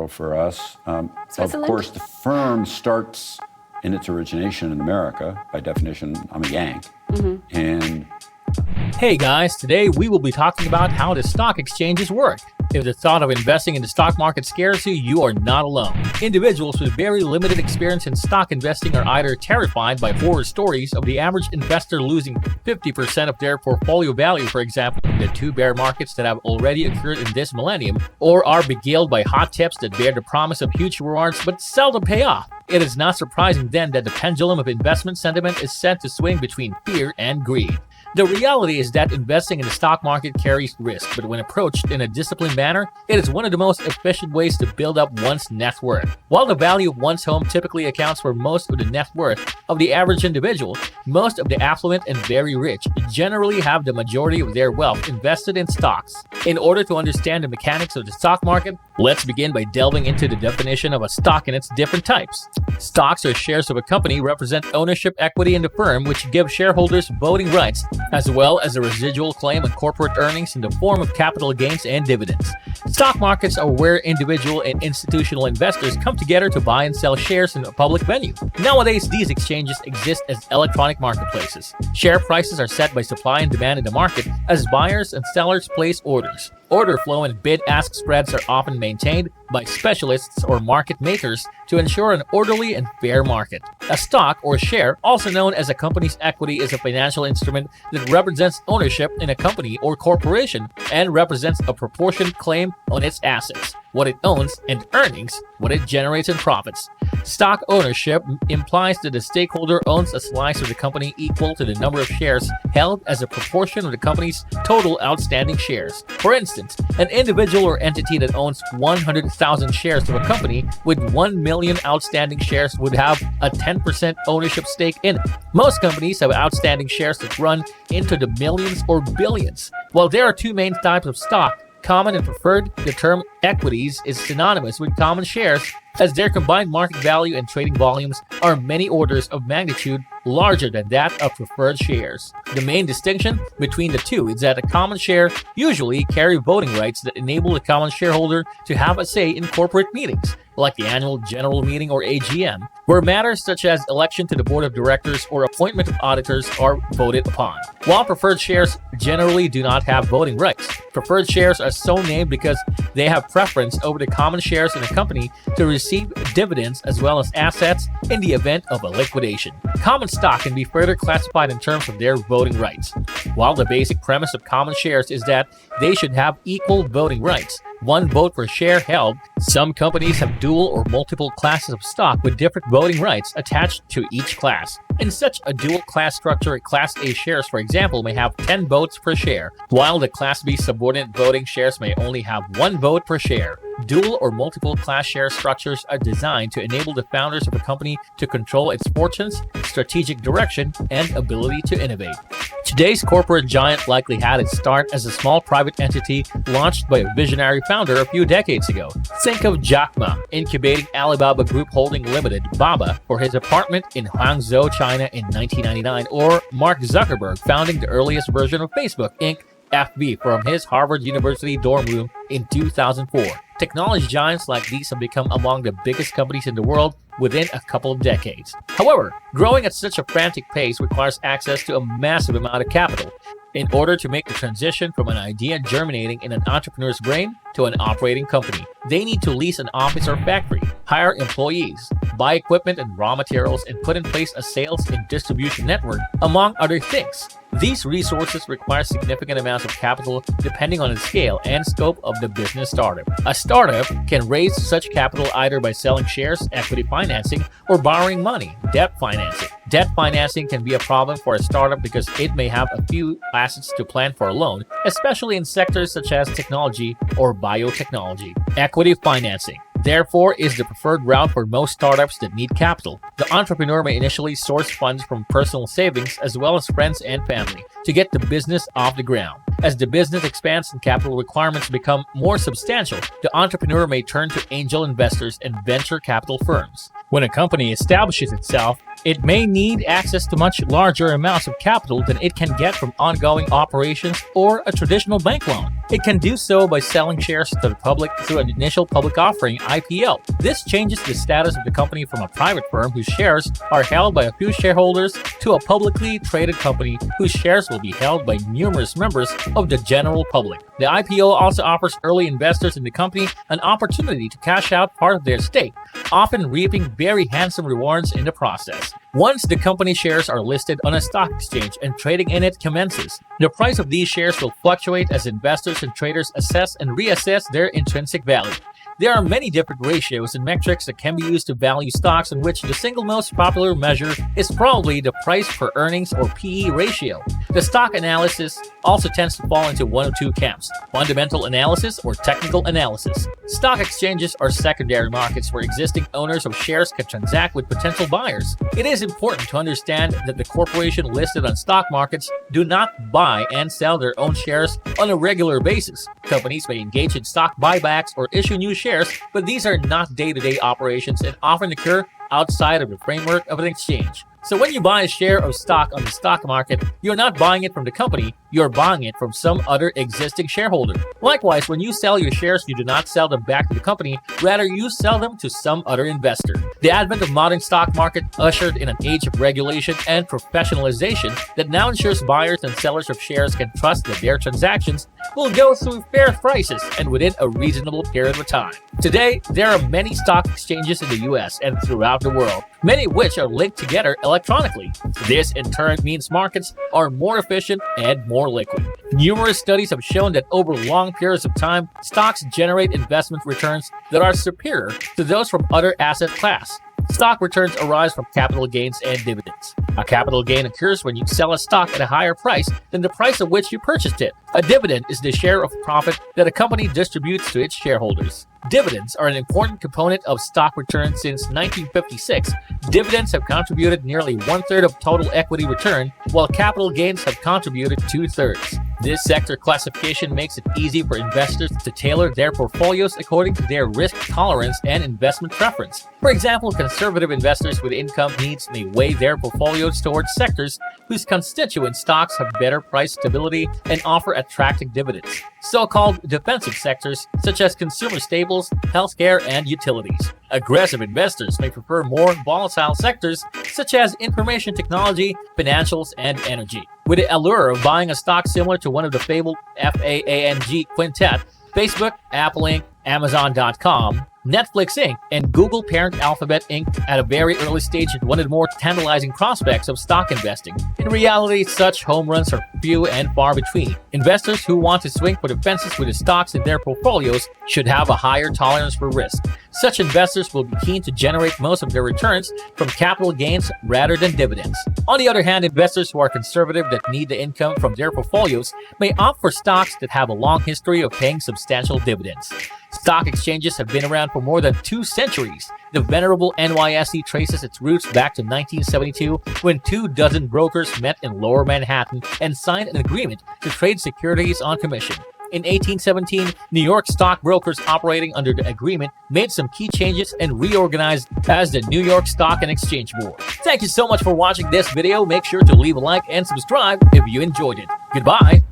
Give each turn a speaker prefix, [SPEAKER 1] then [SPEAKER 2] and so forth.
[SPEAKER 1] world for us. Of
[SPEAKER 2] Switzerland?
[SPEAKER 1] course, the firm starts in its origination in America. By definition, I'm a Yank. And
[SPEAKER 3] Hey guys, today we will be talking about how the stock exchanges work. If the thought of investing in the stock market scares you, you are not alone. Individuals with very limited experience in stock investing are either terrified by horror stories of the average investor losing 50% of their portfolio value, for example, in the 2 bear markets that have already occurred in this millennium, or are beguiled by hot tips that bear the promise of huge rewards but seldom pay off. It is not surprising then that the pendulum of investment sentiment is set to swing between fear and greed. The reality is that investing in the stock market carries risk, but when approached in a disciplined manner, it is one of the most efficient ways to build up one's net worth. While the value of one's home typically accounts for most of the net worth of the average individual, most of the affluent and very rich generally have the majority of their wealth invested in stocks. In order to understand the mechanics of the stock market, let's begin by delving into the definition of a stock and its different types. Stocks or shares of a company represent ownership equity in the firm, which give shareholders voting rights, as well as a residual claim on corporate earnings in the form of capital gains and dividends. Stock markets are where individual and institutional investors come together to buy and sell shares in a public venue. Nowadays, these exchanges exist as electronic marketplaces. Share prices are set by supply and demand in the market as buyers and sellers place orders. Order flow and bid-ask spreads are often maintained by specialists or market makers to ensure an orderly and fair market. A stock or share, also known as a company's equity, is a financial instrument that represents ownership in a company or corporation and represents a proportionate claim on its assets, what it owns, and earnings, what it generates in profits. Stock ownership implies that the stakeholder owns a slice of the company equal to the number of shares held as a proportion of the company's total outstanding shares. For instance, an individual or entity that owns 100,000 shares of a company with 1 million outstanding shares would have a 10% ownership stake in it. Most companies have outstanding shares that run into the millions or billions. While there are 2 main types of stock, common and preferred, the term equities is synonymous with common shares, as their combined market value and trading volumes are many orders of magnitude larger than that of preferred shares. The main distinction between the two is that a common share usually carry voting rights that enable the common shareholder to have a say in corporate meetings, like the annual general meeting or AGM, where matters such as election to the board of directors or appointment of auditors are voted upon. While preferred shares generally do not have voting rights, preferred shares are so named because they have preference over the common shares in a company to receive dividends as well as assets in the event of a liquidation. Common stock can be further classified in terms of their voting rights. While the basic premise of common shares is that they should have equal voting rights, 1 vote per share held, some companies have dual or multiple classes of stock with different voting rights attached to each class. In such a dual class structure, Class A shares, for example, may have 10 votes per share, while the Class B subordinate voting shares may only have 1 vote per share. Dual or multiple class share structures are designed to enable the founders of a company to control its fortunes, strategic direction, and ability to innovate. Today's corporate giant likely had its start as a small private entity launched by a visionary founder a few decades ago. Think of Jack Ma incubating Alibaba Group Holding Limited, BABA, for his apartment in Hangzhou, China in 1999, or Mark Zuckerberg founding the earliest version of Facebook, Inc., FB, from his Harvard University dorm room in 2004. Technology giants like these have become among the biggest companies in the world within a couple of decades. However, growing at such a frantic pace requires access to a massive amount of capital. In order to make the transition from an idea germinating in an entrepreneur's brain to an operating company, they need to lease an office or factory, hire employees, buy equipment and raw materials, and put in place a sales and distribution network, among other things. These resources require significant amounts of capital depending on the scale and scope of the business startup. A startup can raise such capital either by selling shares, equity financing, or borrowing money, debt financing. Debt financing can be a problem for a startup because it may have a few assets to plan for a loan, especially in sectors such as technology or biotechnology. Equity financing, therefore, is the preferred route for most startups that need capital. The entrepreneur may initially source funds from personal savings as well as friends and family to get the business off the ground. As the business expands and capital requirements become more substantial, the entrepreneur may turn to angel investors and venture capital firms. When a company establishes itself, it may need access to much larger amounts of capital than it can get from ongoing operations or a traditional bank loan. It can do so by selling shares to the public through an initial public offering (IPO). This changes the status of the company from a private firm whose shares are held by a few shareholders to a publicly traded company whose shares will be held by numerous members of the general public. The IPO also offers early investors in the company an opportunity to cash out part of their stake, often reaping very handsome rewards in the process. Once the company shares are listed on a stock exchange and trading in it commences, the price of these shares will fluctuate as investors and traders assess and reassess their intrinsic value. There are many different ratios and metrics that can be used to value stocks, in which the single most popular measure is probably the price per earnings or PE ratio. The stock analysis also tends to fall into one of two camps: fundamental analysis or technical analysis. Stock exchanges are secondary markets where existing owners of shares can transact with potential buyers. It is important to understand that the corporation listed on stock markets do not buy and sell their own shares on a regular basis. Companies may engage in stock buybacks or issue new shares, but these are not day-to-day operations and often occur outside of the framework of an exchange. So when you buy a share of stock on the stock market, you're not buying it from the company, you're buying it from some other existing shareholder. Likewise, when you sell your shares, you do not sell them back to the company, rather you sell them to some other investor. The advent of modern stock market ushered in an age of regulation and professionalization that now ensures buyers and sellers of shares can trust that their transactions will go through fair prices and within a reasonable period of time. Today, there are many stock exchanges in the US and throughout the world, many of which are linked together electronically. This in turn means markets are more efficient and more liquid. Numerous studies have shown that over long periods of time, stocks generate investment returns that are superior to those from other asset class. Stock returns arise from capital gains and dividends. A capital gain occurs when you sell a stock at a higher price than the price at which you purchased it. A dividend is the share of profit that a company distributes to its shareholders. Dividends are an important component of stock returns since 1956. Dividends have contributed nearly 1/3 of total equity return, while capital gains have contributed 2/3. This sector classification makes it easy for investors to tailor their portfolios according to their risk tolerance and investment preference. For example, conservative investors with income needs may weigh their portfolios towards sectors whose constituent stocks have better price stability and offer attractive dividends. So-called defensive sectors, such as consumer staples, healthcare, and utilities. Aggressive investors may prefer more volatile sectors, such as information technology, financials, and energy. With the allure of buying a stock similar to one of the fabled FAANG quintet, Facebook, Apple Inc., Amazon.com, Netflix Inc., and Google parent Alphabet Inc. at a very early stage had one of the more tantalizing prospects of stock investing. In reality, such home runs are few and far between. Investors who want to swing for the fences with the stocks in their portfolios should have a higher tolerance for risk. Such investors will be keen to generate most of their returns from capital gains rather than dividends. On the other hand, investors who are conservative that need the income from their portfolios may opt for stocks that have a long history of paying substantial dividends. Stock exchanges have been around for more than 2 centuries. The venerable NYSE traces its roots back to 1972, when 24 brokers met in Lower Manhattan and signed an agreement to trade securities on commission. In 1817, New York stockbrokers operating under the agreement made some key changes and reorganized as the New York Stock and Exchange Board. Thank you so much for watching this video. Make sure to leave a like and subscribe if you enjoyed it. Goodbye.